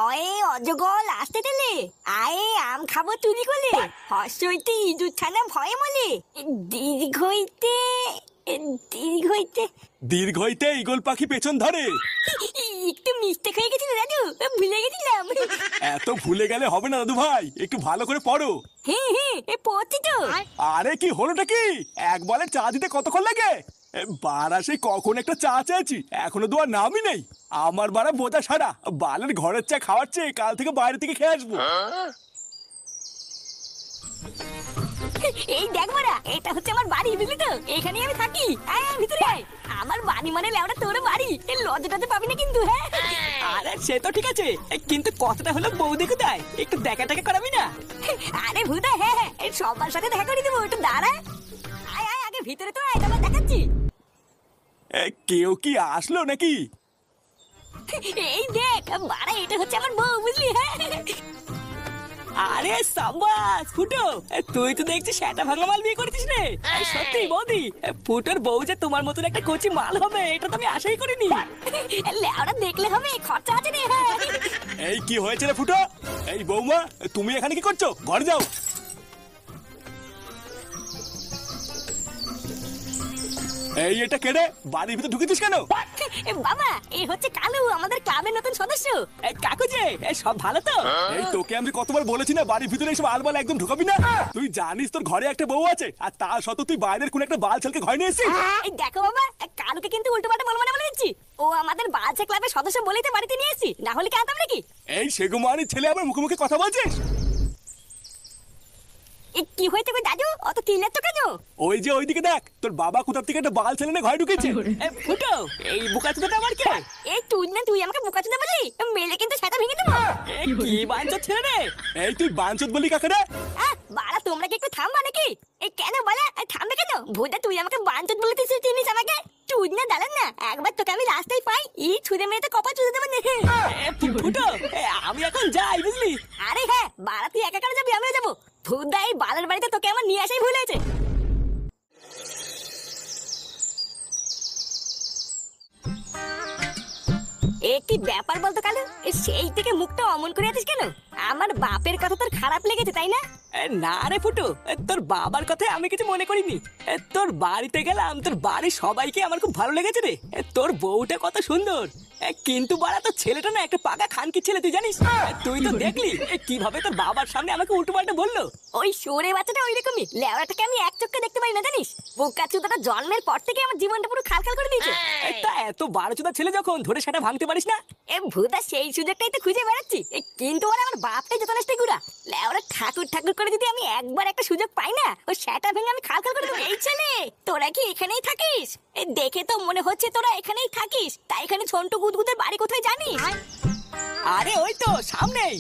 অয়ে অজগল আসতে দিলে আয়ে আম খাবো চুরি করলে হর্ষ হইতে ইঁদুর ছানা ভয়ে মলে দীর্ঘ হইতে দীর্ঘ হইতে দীর্ঘ হইতে ঈগল পাখি পেছন ধরে। একটু মিস্টেক হয়ে গেছিল দাদু, ভুলে গেছিলাম। এত ভুলে গেলে হবে না দাদু ভাই, একটু ভালো করে পড়ো। হ্যাঁ হ্যাঁ পড়ছি তো। আরে কি হলোটা কি, এক বলে চা দিতে কতক্ষণ লাগে? বাড়া সেই কখন একটা চা চাইছি, এখনো দোয়ার নামই নেই। আমার বাড়া বোঝা সারা, বালের ঘরের চা খাওয়াচ্ছে, কাল থেকে বাইরে থেকে খেয়ে আসবো। এই দেখ মারা, এটা হচ্ছে আমার বাড়ি, বুঝলি তো? এখানেই আমি থাকি। আয় আয় ভিতরে আয়। আমার বাড়ি মানে লেওড়া তোর বাড়ি, এই লজ্জাটাতে পাবি না কিন্তু। হ্যাঁ আরে সে তো ঠিক আছে, কিন্তু কথাটা হলো বৌদি কোথায়, একটু দেখা টাকা করাবি না? আরে ভুদা, হ্যাঁ হ্যাঁ এই সবার সাথে দেখা করে দেবো, একটু দাঁড়া। আয় আয় আগে ভিতরে তো আয়, তারপর দেখাচ্ছি। কেউ কি আসলো নাকি? এই দেখ বাড়া, এটা হচ্ছে আমার বউ, বুঝলি? হ্যাঁ আরে সাবাস ফুটো, তুই তো দেখছিস সেটা ভাঙা মাল বিয়ে করেছিস রে। সত্যি বৌদি, ফুটোর বউ যে তোমার মতন একটা কচি মাল হবে এটা তো আমি আশাই করিনি। লেওড়া দেখলে হবে, খরচা আছে রে। হ্যাঁ এই কি হয়েছে রে ফুটো? এই বৌমা, তুমি এখানে কি করছো? ঘরে যাও। এই এটা কেড়ে বাড়ির ভিতরে ঢুকেছিস কেন? বাবা, এই হচ্ছে কালু, আমাদের ক্লাবের নতুন সদস্য। কাকু যে সব ভালো তো? এই তোকে আমি কতবার বলেছি না বাড়ির ভিতরে এসব আলবাল একদম ঢুকাবি না। তুই জানিস তোর ঘরে একটা বউ আছে, আর তার সত্ত্বেও তুই বাইরের কোন একটা বাল ছেলেকে ঘরে নিয়ে এসেছিস। এই দেখো বাবা, কালুকে কিন্তু উল্টো পাল্টা বলে দিচ্ছি। ও আমাদের বাচ্চা ক্লাবের সদস্য বলেই তো বাড়িতে নিয়ে এসেছি, না হলে কি আনতাম নাকি? এই সেগুমানির ছেলে আবার মুখে মুখে কথা বলছিস? কি হয়েছে গো দাদু, অত চিল্লাচ্ছ কেন? ওই যে ওইদিকে দেখ, তোর বাবা কোথার থেকে একটা বাল ছেলে নিয়ে ঘরে ঢুকেছে। ফুটো, এই বুকাচোদাটা আমার কে? এই তুই না, তুই আমাকে বোকাচোদা বললি, মেলে কিন্তু সেটা ভেঙে দেবো। কি বাঞ্চা ছেলে রে? এই তুই বাঞ্চত বলি কাকে রে? বাড়া, তোমরা কি একটু থামবা নাকি? এই কেন বলা, থামবে কেন? ভুদা, তুই আমাকে বাঞ্চত বলতে চিনিস আমাকে? তুই না দাঁড়ান না, একবার তোকে আমি রাস্তায় পাই, ছুঁড়ে মেরে তো কপাল চুদে দেবো। ফুটো, আমি এখন যাই, বুঝলি? আরে হ্যাঁ বাড়া, তুই একা কেন যাবি? আমিও যাবো। ভুদা, এই বালের বাড়িতে তোকে আমার নিয়ে আসাই ভুল হয়েছে। একটি ব্যাপার বলতো কালু, সেই থেকে মুখটা অমন করে আছিস কেন? আমার বাপের কথা তোর খারাপ লেগেছে তাই না? না রে ফুটো, তোর বাবার কথায় আমি কিছু মনে করিনি। তোর বাড়িতে গেলাম, তোর বাড়ির সবাইকে আমার খুব ভালো লেগেছে রে। তোর বউটা কত সুন্দর, কিন্তু বাড়া তোর ছেলেটা না একটা পাকা খানকি ছেলে, তুই জানিস? তুই তো দেখলি কিভাবে তোর বাবার সামনে আমাকে উল্টো পাল্টা বললো। ওই সরে বাচ্চাটা ওই রকমই, লেওড়াটাকে আমি এক চোখে দেখতে পাই না জানিস? বোকা চুদাটা জন্মের পর থেকে আমার জীবনটা পুরো খালখাল করে দিয়েছে। তা এত বারো চোদা ছেলে যখন, ধরে সেটা ভাঙতে পারিস না? ভুদা, সেই সুযোগটাই তো খুঁজে বেড়াচ্ছি। কিন্তু ওরা আমার বাপটাই যত নষ্ট গুড়া। লেওড়া ঠাকুর ঠাকুর করে যদি আমি একবার একটা সুযোগ পাই না, ও সেটা ভেঙে আমি খালখাল করে দেবো। এই ছেলে, তোরা কি এখানেই থাকিস? দেখে তো মনে হচ্ছে তোরা এখানেই থাকিস। তাই এখানে ঝন্টু গুদগুদের বাড়ি কোথায় জানিস? আরে ওই তো সামনেই।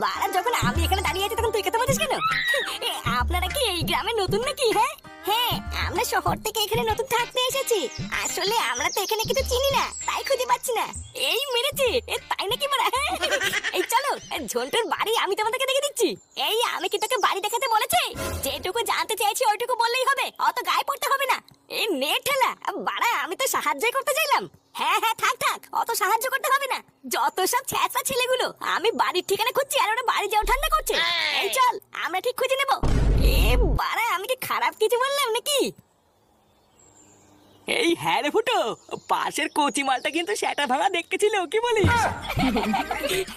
বাড়া, যখন আমি এখানে দাঁড়িয়ে আছি তখন তুই কথা বলছিস কেন? আপনারা কি এই গ্রামে নতুন নাকি? হ্যাঁ হ্যাঁ, আমরা শহর থেকে এখানে নতুন থাকতে এসেছি। আসলে আমরা তো এখানে কিছু চিনি না, তাই খুঁজে পাচ্ছি না। এই মেরেছে, তাই নাকি মারা? এই চলো, ঝন্টুর বাড়ি আমি তোমাদেরকে দেখে দিচ্ছি। এই আমি কি তোকে বাড়ি দেখাতে বলেছি? যেটুকু জানতে চাইছি ওইটুকু বললেই হবে, অত গায়ে পড়তে হবে না। এই নে ঠেলা বাড়া, আমি তো সাহায্যই করতে চাইলাম। হ্যাঁ হ্যাঁ, থাক থাক, অত সাহায্য করতে হবে না। যত সব ছ্যাঁচা ছেলেগুলো, আমি বাড়ির ঠিকানা খুঁজছি আর ওরা বাড়ি যাও ঠান্ডা করছে। এই চল, আমরা ঠিক খুঁজে নেবো। বাড়া, আমি কি খারাপ কিছু বললাম নাকি? এই হ্যাঁ রে ফুটো, পাশের কচি মালটা কিন্তু সেটা ভাঙা দেখতে ছিল, কি বলিস?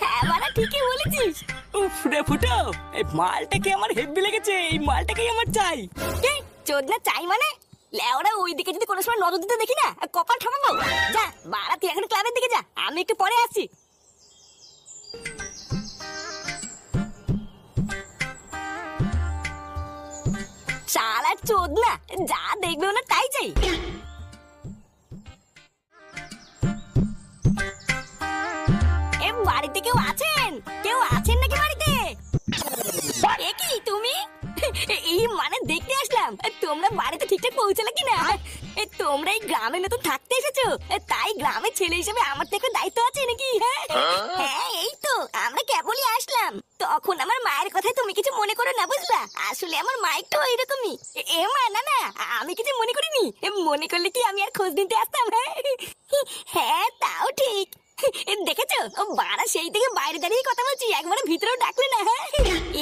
হ্যাঁ বাড়া, ঠিকই বলেছিস। উফ রে ফুটো, এই মালটাকে আমার হেব্বি লেগেছে, এই মালটাকেই আমার চাই। চোদনা চাই মানে? লেওরা, ওইদিকে যদি কোনো সময় নজর দিতে দেখি না, কপাল ঠামাবো। যা বাড়া, তুই এখন ক্লাবের দিকে যা, আমি একটু পরে আসছি। শালা চোদনা, যা দেখবে না তাই চাই। বাড়িতে কেউ আছেন? কেউ আছেন নাকি বাড়িতে? এ কি তুমি? এই মানে দেখতে আসলাম তোমরা বাড়িতে ঠিকঠাক পৌঁছালে কিনা। তোমরা এই গ্রামে নতুন থাকতে এসেছো, তাই গ্রামের ছেলে হিসেবে আমার থেকে দায়িত্ব আছে নাকি? হ্যাঁ এই তো, আমরা কেবলই আসলাম। তখন আমার মায়ের কথায় তুমি কিছু মনে করো না, বুঝলা? আসলে আমার মা একটু এরকমই। মা, না না, আমি কিছু মনে করিনি। মনে করলে কি আমি আর খোঁজ নিতে আসতাম? হ্যাঁ তাও ঠিক। দেখেছো, বাড়া সেই থেকে যদিও বাইরে দাঁড়িয়ে কথা বলছি, একবারে ভিতরেও ডাকলে না। হ্যাঁ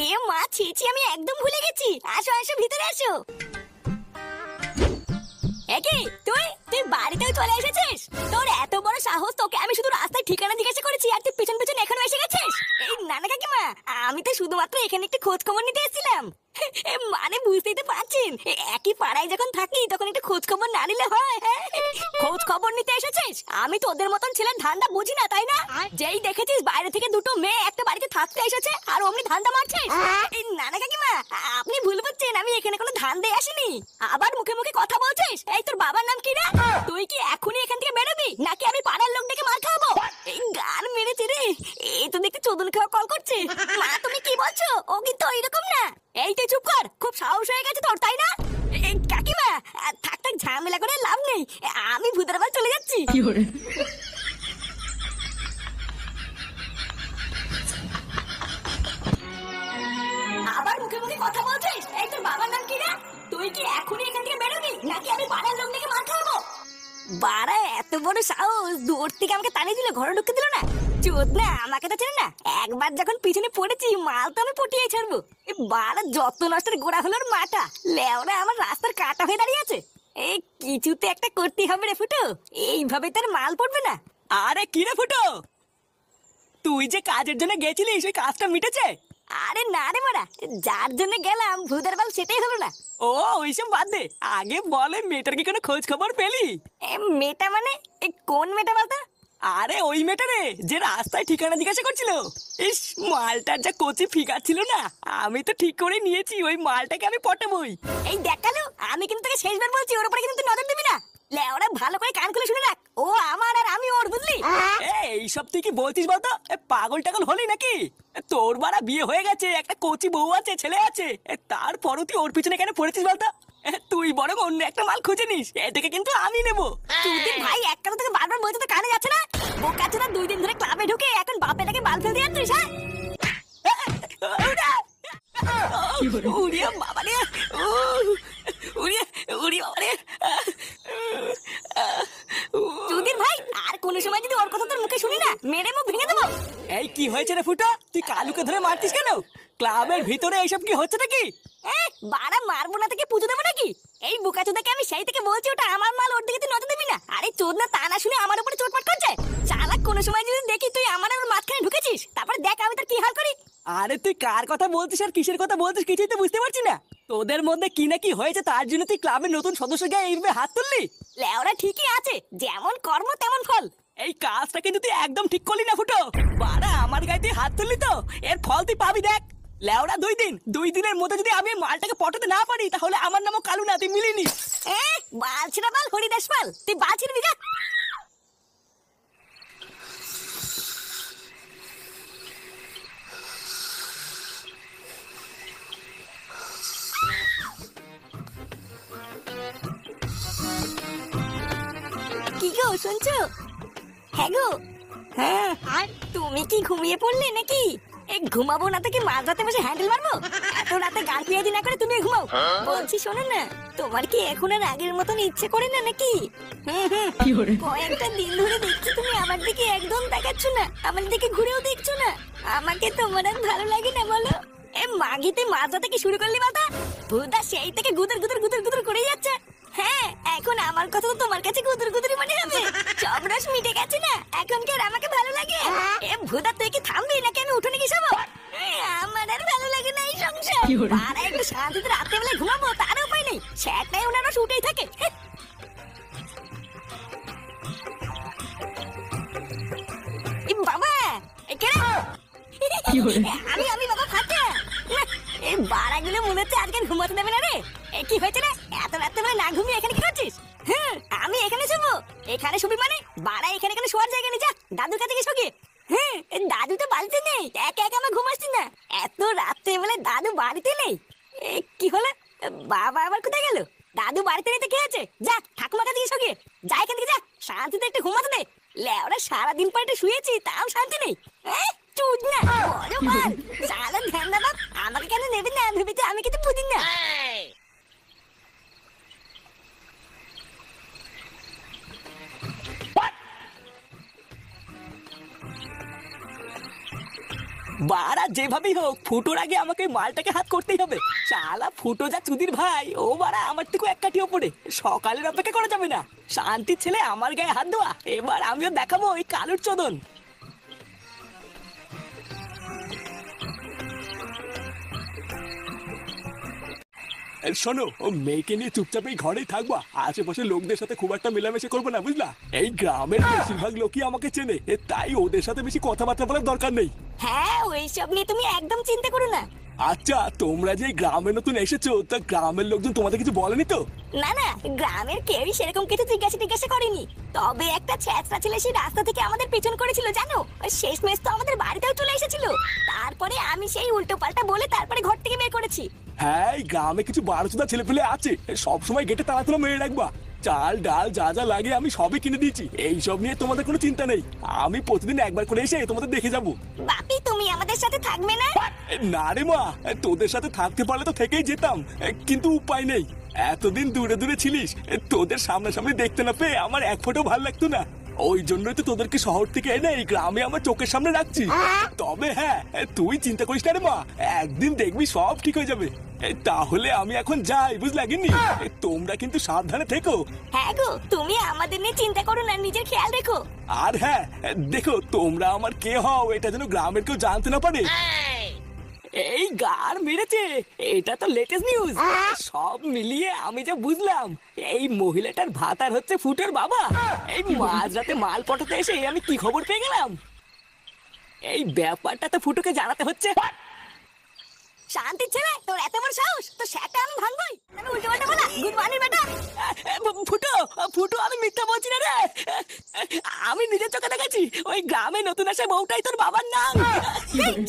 এ মা, ছি আমি একদম ভুলে গেছি। আসো আসো, ভিতরে আসো। একি তুই তুই বাড়িতেও চলে এসেছিস? তোর এত বড় সাহস, তোকে আমি শুধু রাস্তায় ঠিকানা জিজ্ঞাসা করেছি আর তুই পেছন পেছন এখনো এসে গেছিস? এই নানা কাকিমা, আমি তো শুধুমাত্র এখানে একটু খোঁজ খবর নিতে এসেছিলাম। মানে বুঝতেই তো পারছেন, একই পাড়ায় যখন থাকি তখন একটু খোঁজ খবর না নিলে হয়? খোঁজ খবর নিতে এসেছিস? আমি তো ওদের মতন ছেলের ধান্দা বুঝি না, তাই না? যেই দেখেছিস বাইরে থেকে দুটো মেয়ে একটা বাড়িতে থাকতে এসেছে আর অমনি ধান্দা মারছিস? এই নানা কাকিমা, আপনি ভুল বুঝছেন, আমি এখানে কোনো ধান্দায় আসিনি। আবার মুখে মুখে কথা বলছিস। এই তোর বাবার নাম কি রে? তুই কি এখনই এখান থেকে বেরোবি নাকি আমি পাড়ার লোক ডেকে মার খাবো? এই গান মেরেছে রে, এই তো দেখতে চোদন খাওয়া কল করছে। মা তুমি কি বলছো? ও কিন্তু ওইরকম না। এই তুই চুপ কর, খুব সাহস হয়ে গেছে তোর, তাই না? কাকিমা থাক থাক, ঝামেলা করে লাভ নেই, আমি ভূতের বাড়ি চলে যাচ্ছি। আবার মুখে মুখে কথা বলছিস। এই তোর বাবার নাম কি রে? তুই কি এখনই এখান থেকে বেরোবি নাকি আমি পাড়ার লোক ডেকে মার খাবো? বাড়া এত বড় সাহস, দূর থেকে আমাকে তাড়িয়ে দিল, ঘরে ঢুকতে দিল না। চোদ না, আমাকে তো চেনে না। একবার যখন পিছনে পড়েছি মাল তো আমি পটিয়ে ছাড়বো। বাড়া যত নষ্টের গোড়া হলো মাটা, লেওরা আমার রাস্তার কাটা হয়ে দাঁড়িয়ে আছে। এই কিছুতে একটা করতে হবে রে ফুটো, এইভাবে তার মাল পড়বে না। আরে কি রে ফুটো, তুই যে কাজের জন্য গেছিলিস ওই কাজটা মিটেছে? আরে না রে মারা, যার জন্য গেলাম ভূতের বাল সেটাই হলো না। ও ওইসব বাদ দে, আগে বলে মেয়েটার কি কোনো খোঁজ খবর পেলি? মেয়েটা মানে কোন মেয়েটা বলতো? আরে ওই মেয়েটা রে, যে রাস্তায় ঠিকানা জিজ্ঞাসা করছিল। ইস, মালটার যা কচি ফিগার ছিল না, আমি তো ঠিক করে নিয়েছি ওই মালটাকে আমি পটাবই। এই দেখালো, আমি কিন্তু তোকে শেষবার বলছি, ওর উপরে কিন্তু তুই নজর দিবি না। লেওরা ভালো করে কান খুলে শুনে রাখ, ও আমার আর আমি ওর, বুঝলি? এইসব তুই কি বলছিস বলতো? পাগল টাগল হলি নাকি? তোর বাড়া বিয়ে হয়ে গেছে, একটা কচি বউ আছে, ছেলে আছে, তারপরও তুই ওর পিছনে কেন পড়েছিস বলতো? তুই বরং অন্য একটা মাল খুঁজে নিস, এটাকে কিন্তু আমি নেবো। তুই ভাই এক কথা থেকে বারবার বলতে তো কানে যাচ্ছে না? বোকা চোদা 2 দিন ধরে ক্লাবে ঢুকে এখন বাপেটাকে বাল ফেল দিয়ে যাচ্ছিস। হ্যাঁ উড়িয়া বাবা রে, উড়িয়া উড়িয়া বাবা রে। চুদির ভাই, আর কোন সময় যদি ওর কথা তোর মুখে শুনি না, মেরে মুখ ভেঙে দেবো। এই কি হয়েছে রে ফুটো, তুই কালুকে ধরে মারতিস কেন? ক্লাবের ভিতরে এইসব কি হচ্ছে নাকি? বাড়া মারবো না থেকে পুজো দেবো নাকি? এই বোকা চোদাকে আমি সেই থেকে বলছি ওটা আমার মাল, ওর দিকে তুই নজর দিবি না। আরে চোদ না, তা না শুনে আমার উপরে চোটপাট করছে। চালাক, কোন সময় যদি দেখি তুই আমার আর ওর মাঝখানে ঢুকেছিস, তারপরে দেখ আমি তোর কি হাল করি। আরে তুই কার কথা বলছিস আর কিসের কথা বলছিস কিছুই তো বুঝতে পারছি না। তোদের মধ্যে কি না কি হয়েছে, তার জন্য তুই ক্লাবের নতুন সদস্য গিয়ে এইভাবে হাত তুললি? লেওরা ঠিকই আছে, যেমন কর্ম তেমন ফল। এই কাজটা কিন্তু তুই একদম ঠিক করলি না ফুটো। বাড়া আমার গায়ে তুই হাত তুললি তো, এর ফল তুই পাবি দেখ। লেওরা 2 দিনের মধ্যে যদি আমি মালটাকে পটাতে না পারি, তাহলে আমার নামও কালু না, তুই মিলিনি। বালছি না বাল, হরিদাস পাল, তুই বালছি না। কি গো শুনছো? হ্যাঁ গো। হ্যাঁ, আর তুমি কি ঘুমিয়ে পড়লে নাকি? ঘুমাবো না তো কি মাঝরাতে বসে হ্যান্ডেল মারবো? এত রাতে গান পিয়াজি না করে তুমি ঘুমাও। বলছি শোনো না, তোমার কি এখন আর আগের মতন ইচ্ছে করে না নাকি? কয়েকটা দিন ধরে দেখছি তুমি আমার দিকে একদম তাকাচ্ছ না, আমার দিকে ঘুরেও দেখছো না। আমাকে তোমার আর ভালো লাগে না বলো? মাগিতে মাঝরাতে কি শুরু করলি বাতা? ভুদা সেই থেকে গুদর গুদর গুদর গুদর করে যাচ্ছে। হ্যাঁ, এখন আমার কথা তো তোমার কাছে গুদর গুদরি মনে হবে। সব রস মিটে গেছে না, এখন কি আর আমাকে ভালো লাগে? ভুদা তুই কি থামবি নাকি আমি উঠোনে কি সব? আমার আর ভালো লাগে না এই সংসার। আর একটু শান্তিতে রাতে বেলা ঘুমাবো, তার উপায় নেই। সেটাই ওনার রস উঠেই থাকে। বাবা আমি বাবা ফাটা। এই বাড়াগুলো মনে হচ্ছে আজকে ঘুমাতে দেবে না রে। কি হয়েছে রে, এত রাতে বেলা না ঘুমিয়ে এখানে কি করছিস? হ্যাঁ, আমি এখানে শুবো। এখানে শুবি মানে? বাড়া এখানে কেন শোয়ার জায়গা নেই, যা দাদুর কাছে গিয়ে শুবি। হ্যাঁ, দাদু তো বাড়িতে নেই, একা একা আমার ঘুমাচ্ছি না। এত রাতে বেলা দাদু বাড়িতে নেই? কি হলো, বাবা আবার কোথায় গেল? দাদু বাড়িতে নেই তো কি আছে, যা ঠাকুমার কাছে গিয়ে শুয়ে যা, এখান থেকে যা, শান্তিতে একটু ঘুমাতে দে। লেওরা সারাদিন পর একটু শুয়েছি, তাও শান্তি নেই। চুদ না বড় মাল, সারা ধ্যান না বাপ, আমাকে কেন নেবে না ভেবেছে, আমি কিছু বুঝি না। বাড়া যেভাবেই হোক ফুটোর আগে আমাকে ওই মালটাকে হাত করতেই হবে। শালা ফুটো যা চুদির ভাই, ও বাড়া আমার থেকে এক কাঠি ওপরে। সকালের অপেক্ষা করা যাবে না। শান্তির ছেলে আমার গায়ে হাত দেওয়া, এবার আমিও দেখাবো ওই কালুর চোদন। শোনো, ও মেয়েকে নিয়ে চুপচাপ এই ঘরেই থাকবা, আশেপাশে লোকদের সাথে খুব একটা মেলামেশা করবে না, বুঝলা? এই গ্রামের বেশিরভাগ লোকই আমাকে চেনে, তাই ওদের সাথে বেশি কথাবার্তা বলার দরকার নেই। হ্যাঁ, ওইসব নিয়ে তুমি একদম চিন্তা করো না। আচ্ছা, তোমরা যে এই গ্রামে নতুন এসেছো, তা গ্রামের লোকজন তোমাদের কিছু বলেনি তো? না না, গ্রামের কেউই সেরকম কিছু জিজ্ঞাসা করেনি। তবে একটা ছেঁচড়া ছেলে সেই রাস্তা থেকে আমাদের পেছন করেছিল জানো। শেষমেশ তো আমাদের বাড়িতেও চলে এসেছিল। তারপরে আমি সেই উল্টো পাল্টা বলে তারপরে ঘর থেকে বের করেছি। হ্যাঁ, এই গ্রামে কিছু বারোচোদা ছেলে পেলে আছে, সবসময় গেটে তাড়াতাড়ি মেরে রাখবা। চাল ডাল যা যা লাগে আমি সবই কিনে দিয়েছি, এইসব নিয়ে তোমাদের কোনো চিন্তা নেই। আমি প্রতিদিন একবার করে এসে তোমাদের দেখে যাবো। বাপি, তুমি আমাদের সাথে থাকবে না? না রে মা, তোদের সাথে থাকতে পারলে তো থেকেই যেতাম, কিন্তু উপায় নেই। এতদিন দূরে দূরে ছিলিস, তোদের সামনাসামনি দেখতে না পেয়ে আমার এক ফোঁটাও ভালো লাগতো না। ওই জন্যই তো তোদেরকে শহর থেকে এনে এই গ্রামে আমার চোখের সামনে রাখছি। তবে হ্যাঁ, তুই চিন্তা করিস না রে মা, একদিন দেখবি সব ঠিক হয়ে যাবে। তাহলে আমি এখন যাই, বুঝলা গিন্নি? তোমরা কিন্তু সাবধানে থেকো। হ্যাঁ গো, তুমি আমাদের নিয়ে চিন্তা করো না, নিজের খেয়াল রেখো। আর হ্যাঁ দেখো, তোমরা আমার কে হও এটা যেন গ্রামের কেউ জানতে না পারে। এই গার মেরেছে, এটা তো লেটেস্ট নিউজ। সব মিলিয়ে আমি যা বুঝলাম, এই মহিলাটার ভাতার হচ্ছে ফুটোর বাবা। এই মাঝরাতে মাল পটাতে এসে আমি কি খবর পেয়ে গেলাম। এই ব্যাপারটা তো ফুটোকে জানাতে হচ্ছে। শান্তির ছেলে, তোর এত বড় সাহস, তো সেটা আমি ভাঙবই। আমি উল্টো পাল্টা বলা গুড মর্নিং ম্যাডাম। ফুটো ফুটো, আমি মিথ্যা বলছি না রে। আমি নিজের চোখে দেখেছি, ওই গ্রামে নতুন আসা বউটাই তোর বাবার নাম।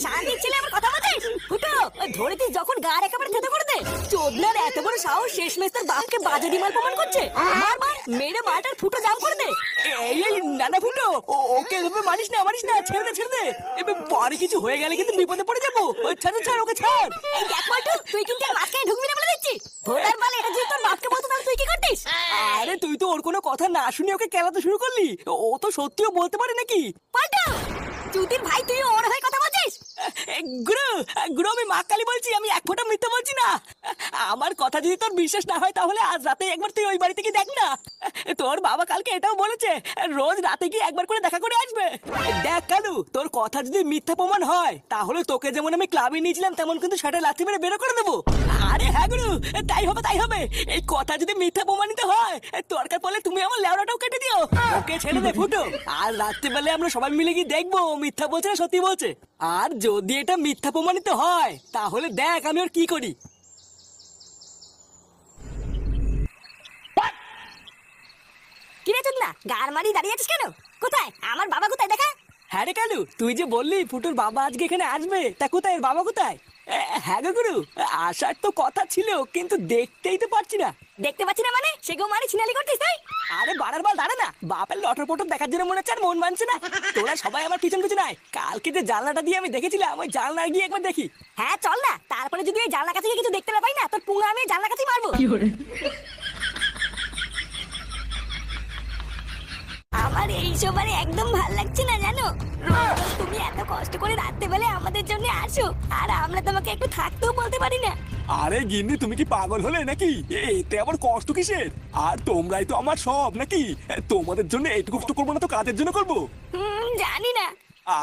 শান্তির ছেলে, আমার কথা বলছিস? ফুটো, ওই ধরেছিস যখন গার একেবারে থেতো করে দে। চোদনার এত বড় সাহস, শেষমেশ তার বাপকে বাজে ডিমাল প্রমাণ করছে। মার মার, মেরে মাটার ফুটো জাম করে দে। এই এই নানা ফুটো, ওকে এভাবে মারিস না, ছেড়ে দে। এবার পরে কিছু হয়ে গেলে কিন্তু বিপদে পড়ে যাবো। ছাড় ওকে ছাড়। এই দেখ পল্টু, তুই কিন্তু আর মাঝখানে ঢুকবি না বলে দিচ্ছি। ভোটার বলে এটা যদি তোর বাপকে বলতো তাহলে তুই কি করতিস? আরে তুই তো ওর কোনো কথা না শুনে ওকে কেলাতে শুরু করলি। ও তো সত্যিও বলতে পারে নাকি? পল্টু, চুদির ভাই, তুই ওর হয়ে কথা বলছিস? গুরু, আমি মা কালী বলছি, আমি এক ফোঁটা মিথ্যা বলছি না। আমার কথা যদি তোর বিশ্বাস না হয়, তাহলে আজ রাতে একবার তুই ওই বাড়িতে গিয়ে দেখ না। তোর বাবা কালকে এটাও বলেছে, রোজ রাতে গিয়ে একবার করে দেখা করে আসবে। দেখ কালু, তোর কথা যদি মিথ্যা প্রমাণ হয়, তাহলে তোকে যেমন আমি ক্লাবে নিয়েছিলাম, তেমন কিন্তু সেটা লাথি মেরে বেরো করে দেবো। আরে হ্যাঁ গুরু, তাই হবে। এই কথা যদি মিথ্যা প্রমাণিত হয়, দরকার পড়লে তুমি আমার লেওড়াটাও কেটে দিও। ওকে ছেড়ে দে ফুটো। আর রাত্রিবেলা আমরা সবাই মিলে গিয়ে দেখবো মিথ্যা বলছে না সত্যি বলছে। আর যদি এটা মিথ্যা প্রমাণিত হয়, তাহলে দেখ আমি ওর কি করি। কিরে চোদনা, গার মারি দাঁড়িয়ে আছিস কেন? কোথায় আমার বাবা? কোথায় দেখা? হ্যাঁ রে কালু, তুই যে বললি ফুটোর বাবা আজকে এখানে আসবে, তা কোথায়, বাবা কোথায়? হ্যাঁ গো গুরু, আসার তো কথা ছিল, কিন্তু দেখতেই তো পাচ্ছি না। দেখতে পাচ্ছি না মানে? সে গো মারি ছিনালি করতিস তাই? আরে বাড়ার বাল দাঁড়া না, বাপের লটর পটর দেখার জন্য মনে হচ্ছে আর মন মানছে না। তোরা সবাই আমার পিছন আয়। কালকে যে জানলাটা দিয়ে আমি দেখেছিলাম, ওই জানলা গিয়ে একবার দেখি। হ্যাঁ চল না, তারপরে যদি ওই জানলা কাছে কিছু দেখতে না পাই না, তোর পুঙ্গা আমি জানলা কাছেই মারবো। আমার এইসব আর একদম ভাল লাগছে না জানো। রোজ রোজ তুমি এত কষ্ট করে রাত্রে বেলা আমাদের জন্য আসো, আর আমরা তোমাকে একটু থাকতেও বলতে পারি না। আরে গিন্নি, তুমি কি পাগল হলে নাকি? এতে আবার কষ্ট কিসের? আর তোমরাই তো আমার সব নাকি? তোমাদের জন্য এইটুকু কষ্ট করবো না তো কাদের জন্য করবো? জানি না।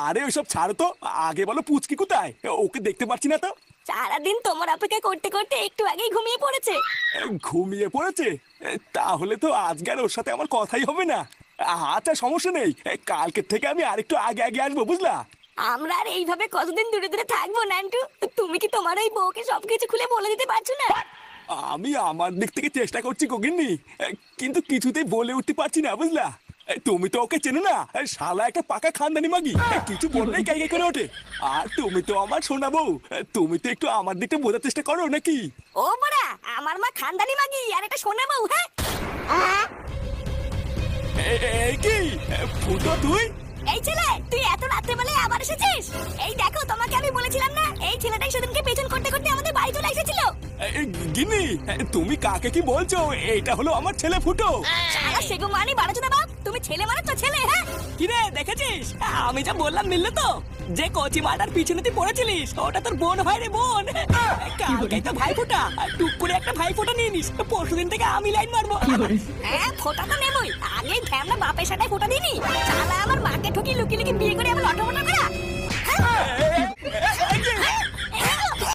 আরে ওইসব ছাড়ো তো, আগে বলো পুচকি কোথায়? ওকে দেখতে পাচ্ছি না তো। সারাদিন তোমার অপেক্ষা করতে করতে একটু আগেই ঘুমিয়ে পড়েছে। ঘুমিয়ে পড়েছে? তাহলে তো আজকে আর ওর সাথে আমার কথাই হবে না। আচ্ছা সমস্যা নেই, কালকের থেকে আমি আরেকটু আগে আসবো, বুঝলা? আমরা আর এইভাবে কতদিন দূরে দূরে থাকবো নান্টু? তুমি কি তোমার ওই বউকে সবকিছু খুলে বলে দিতে পারছো না? আমি আমার দিক থেকে চেষ্টা করছি গগিন্নি, কিন্তু কিছুতেই বলে উঠতে পারছি না, বুঝলা? তুমি তো ওকে চেনো না, শালা একটা পাকা খানদানি মাগি, কিছু বললেই কাই করে ওঠে। আর তুমি তো আমার শোনা বউ, তুমি তো একটু আমার দিকটা বোঝার চেষ্টা করো নাকি? ও বড়া, আমার মা খানদানি মাগি আর একটা সোনা বউ? হ্যাঁ কি ফুটো তুই? এই ছেলে, তুই এত রাত্রে বেলায় আবার এসেছিস? এই দেখো, তোমাকে আমি বলেছিলাম না, এই ছেলেটাই সেদিনকে পেছন করতে করতে আমাদের বাড়ি চলে এসেছিল। গিন্নি, তুমি কাকে কি বলছো? এটা হলো আমার ছেলে ফুটো। শালা সেগো মানি বাড়াচোদা বাপ, তুমি ছেলে মানে তো ছেলে, হ্যাঁ? কিরে দেখেছিস আমি যা বললাম মিললে তো? যে কচি মাটার পিছনে তুই পড়েছিলিস ওটা তোর বোন হয় রে বোন। কালকেই তো ভাই ফোটা, টুক করে একটা ভাই ফোটা নিয়ে নিস, পরশুদিন থেকে আমি লাইন মারবো। হ্যাঁ ফোটা তো নেবই, আগে ঢ্যামনা বাপের সাথে ফোটা দিনি। শালা আমার মাকে ঠকি লুকি লুকি বিয়ে করে আমার অটোমোটা করে